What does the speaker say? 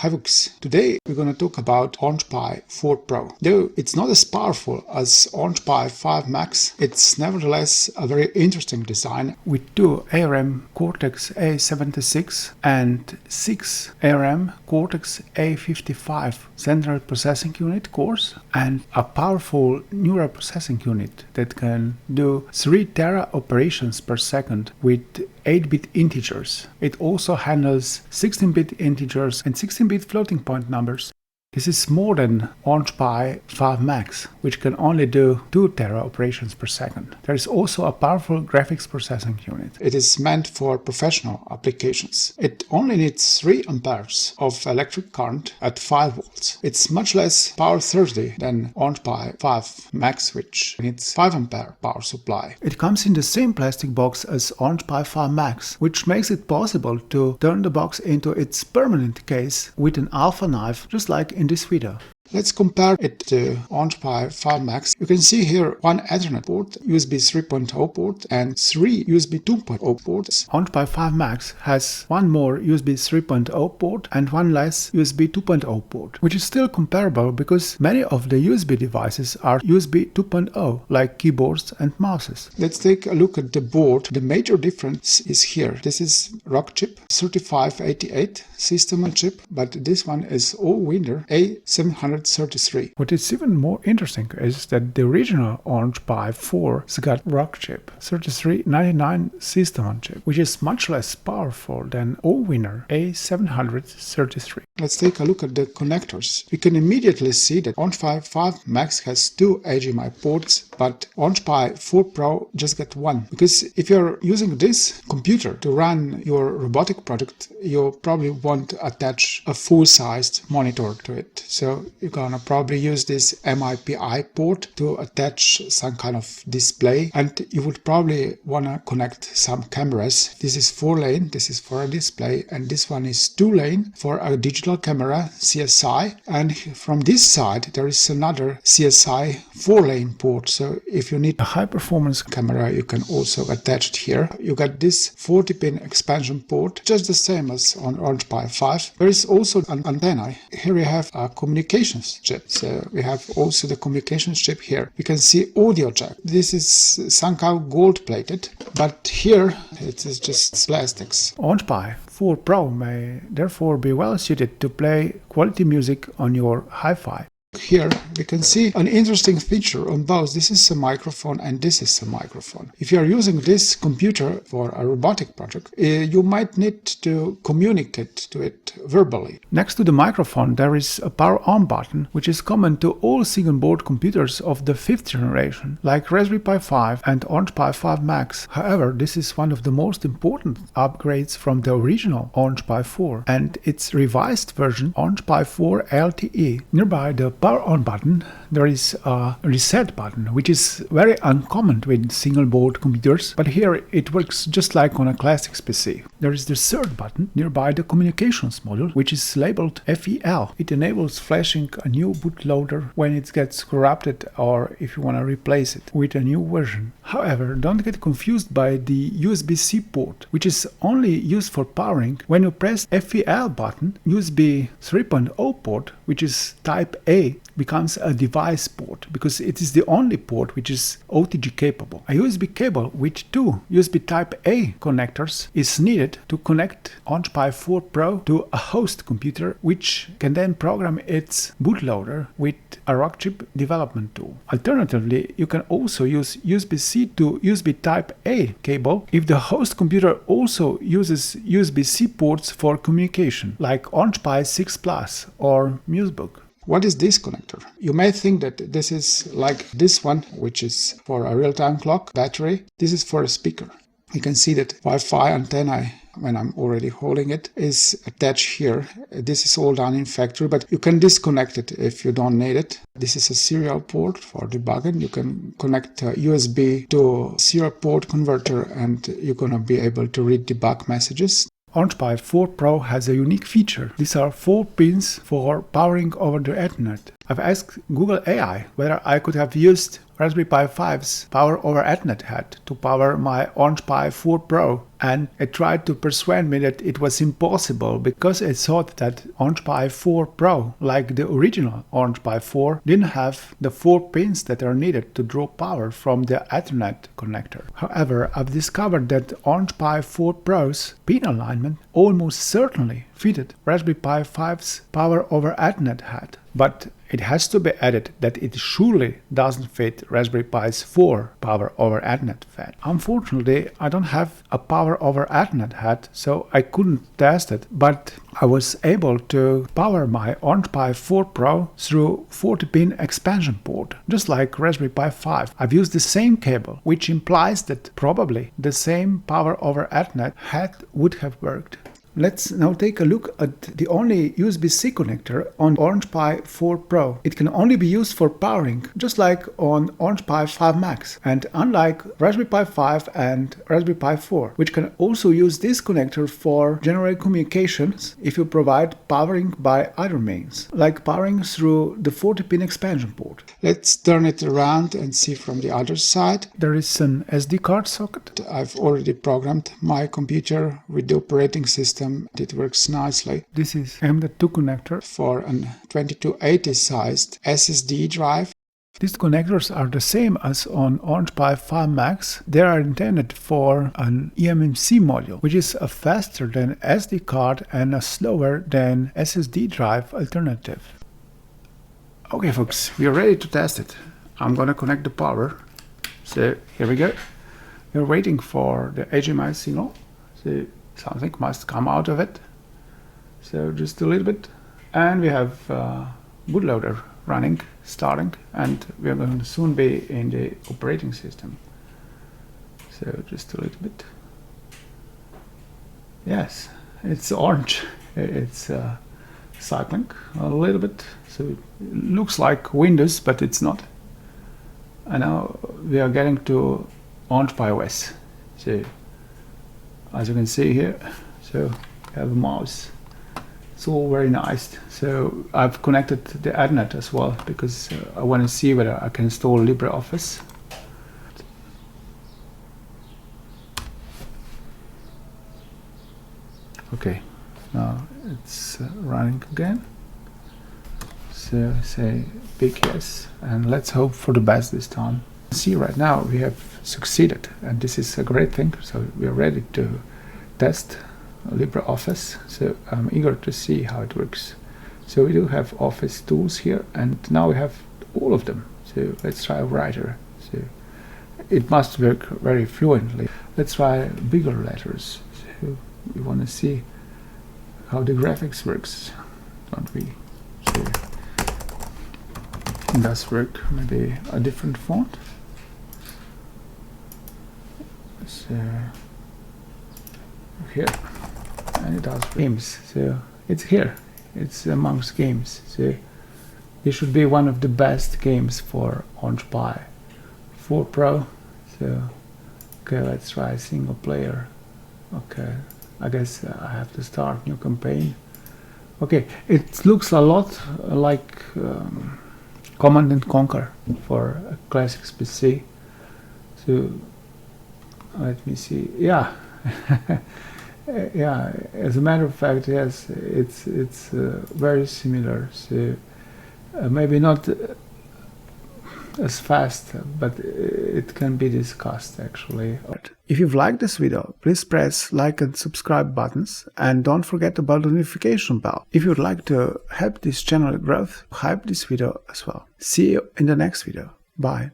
Hi folks, today we're going to talk about Orange Pi 4 Pro. Though it's not as powerful as Orange Pi 5 Max, it's nevertheless a very interesting design with two ARM Cortex-A76 and 6 ARM Cortex-A55 central processing unit cores and a powerful neural processing unit that can do 3 tera operations per second with 8-bit integers. It also handles 16-bit integers and 16-bit floating point numbers. This is more than Orange Pi 5 Max, which can only do 2 tera operations per second. There is also a powerful graphics processing unit. It is meant for professional applications. It only needs 3 amperes of electric current at 5 volts. It's much less power thirsty than Orange Pi 5 Max, which needs 5 ampere power supply. It comes in the same plastic box as Orange Pi 5 Max, which makes it possible to turn the box into its permanent case with an alpha knife, just like in this video. Let's compare it to Orange Pi 5 Max. You can see here one Ethernet port, USB 3.0 port and 3 USB 2.0 ports. Orange Pi 5 Max has one more USB 3.0 port and one less USB 2.0 port, which is still comparable because many of the USB devices are USB 2.0, like keyboards and mouses. Let's take a look at the board. The major difference is here. This is Rockchip 3588 system on chip, but this one is Allwinner A733. What is even more interesting is that the original Orange Pi 4's got Rockchip 3399 system on chip, which is much less powerful than Allwinner A733. Let's take a look at the connectors. We can immediately see that Orange Pi 5 Max has 2 HDMI ports, but Orange Pi 4 Pro just got 1. Because if you're using this computer to run your robotic project, you probably won't attach a full-sized monitor to it. So you're gonna probably use this MIPI port to attach some kind of display, and you would probably wanna connect some cameras. This is 4-lane, this is for a display, and this one is 2-lane for a digital camera CSI, and from this side there is another CSI 4-lane port. So if you need a high performance camera, you can also attach it here. You got this 40-pin expansion port, just the same as on Orange Pi 5. There is also an antenna. Here we have a communications chip. So we have also the communications chip here. We can see audio jack. This is somehow gold plated, but here it is just plastics. Orange Pi 4 Pro may therefore be well suited to play quality music on your hi-fi. Here we can see an interesting feature on both. This is a microphone and this is a microphone. If you are using this computer for a robotic project, you might need to communicate to it verbally. Next to the microphone there is a power on button, which is common to all single board computers of the 5th generation, like Raspberry Pi 5 and Orange Pi 5 Max. However, this is one of the most important upgrades from the original Orange Pi 4 and its revised version Orange Pi 4 LTE. Nearby the power on button there is a reset button, which is very uncommon with single board computers, but here it works just like on a classic PC. There is the third button nearby the communications module, which is labeled FEL. It enables flashing a new bootloader when it gets corrupted or if you want to replace it with a new version. However, don't get confused by the USB-C port, which is only used for powering. When you press FEL button, USB 3.0 port, which is type A, becomes a device port because it is the only port which is OTG capable. A USB cable with 2 USB type A connectors is needed to connect Orange Pi 4 Pro to a host computer, which can then program its bootloader with a Rockchip development tool. Alternatively, you can also use USB-C to USB type A cable if the host computer also uses USB-C ports for communication, like Orange Pi 6 Plus or Musebook. What is this connector? You may think that this is like this one, which is for a real-time clock battery. This is for a speaker. You can see that Wi-Fi antenna, when I'm already holding it, is attached here. This is all done in factory, but you can disconnect it if you don't need it. This is a serial port for debugging. You can connect USB to serial port converter and you're gonna be able to read debug messages. Orange Pi 4 Pro has a unique feature. These are 4 pins for powering over the Ethernet. I've asked Google AI whether I could have used Raspberry Pi 5's Power over Ethernet hat to power my Orange Pi 4 Pro, and it tried to persuade me that it was impossible because it thought that Orange Pi 4 Pro, like the original Orange Pi 4, didn't have the 4 pins that are needed to draw power from the Ethernet connector. However, I've discovered that Orange Pi 4 Pro's pin alignment almost certainly fitted Raspberry Pi 5's Power over Ethernet hat, but it has to be added that it surely doesn't fit Raspberry Pi's 4 Power over Ethernet hat. Unfortunately, I don't have a Power over Ethernet hat, so I couldn't test it, but I was able to power my Orange Pi 4 Pro through 40-pin expansion port, just like Raspberry Pi 5. I've used the same cable, which implies that probably the same Power over Ethernet hat would have worked. Let's now take a look at the only USB-C connector on Orange Pi 4 Pro. It can only be used for powering, just like on Orange Pi 5 Max, and unlike Raspberry Pi 5 and Raspberry Pi 4, which can also use this connector for general communications if you provide powering by other means, like powering through the 40-pin expansion port. Let's turn it around and see from the other side. There is an SD card socket. I've already programmed my computer with the operating system. It works nicely. This is M.2 connector for an 2280 sized SSD drive. These connectors are the same as on Orange Pi 5 Max. They are intended for an eMMC module, which is a faster than SD card and a slower than SSD drive alternative. Okay folks, we are ready to test it. I'm gonna connect the power. So here we go. We're waiting for the HDMI signal. So something must come out of it. So just a little bit. And we have bootloader running, starting, and we are going to soon be in the operating system. So just a little bit. Yes, it's orange. It's cycling a little bit. So it looks like Windows, but it's not. And now we are getting to Orange Pi OS. So as you can see here, so we have a mouse. It's all very nice. So I've connected the Erhernet as well because I want to see whether I can install Libre Office. Okay, now it's running again. So say big yes, and let's hope for the best this time. See, right now we have succeeded, and this is a great thing. So we are ready to test LibreOffice. So I'm eager to see how it works. So we do have Office tools here, and now we have all of them. So let's try Writer. So it must work very fluently. Let's try bigger letters. So we want to see how the graphics works, don't we? So it does work. Maybe a different font. So here, and it does games. So it's here. It's amongst games. So this should be one of the best games for Orange Pi 4 Pro. So okay, let's try single player. Okay, I guess I have to start new campaign. Okay, it looks a lot like Command and Conquer for a classic PC. So let me see. Yeah. Yeah, as a matter of fact, yes, it's very similar. So maybe not as fast, but it can be discussed actually. If you've liked this video, please press like and subscribe buttons, and don't forget about the notification bell. If you'd like to help this channel growth, hype this video as well. See you in the next video. Bye.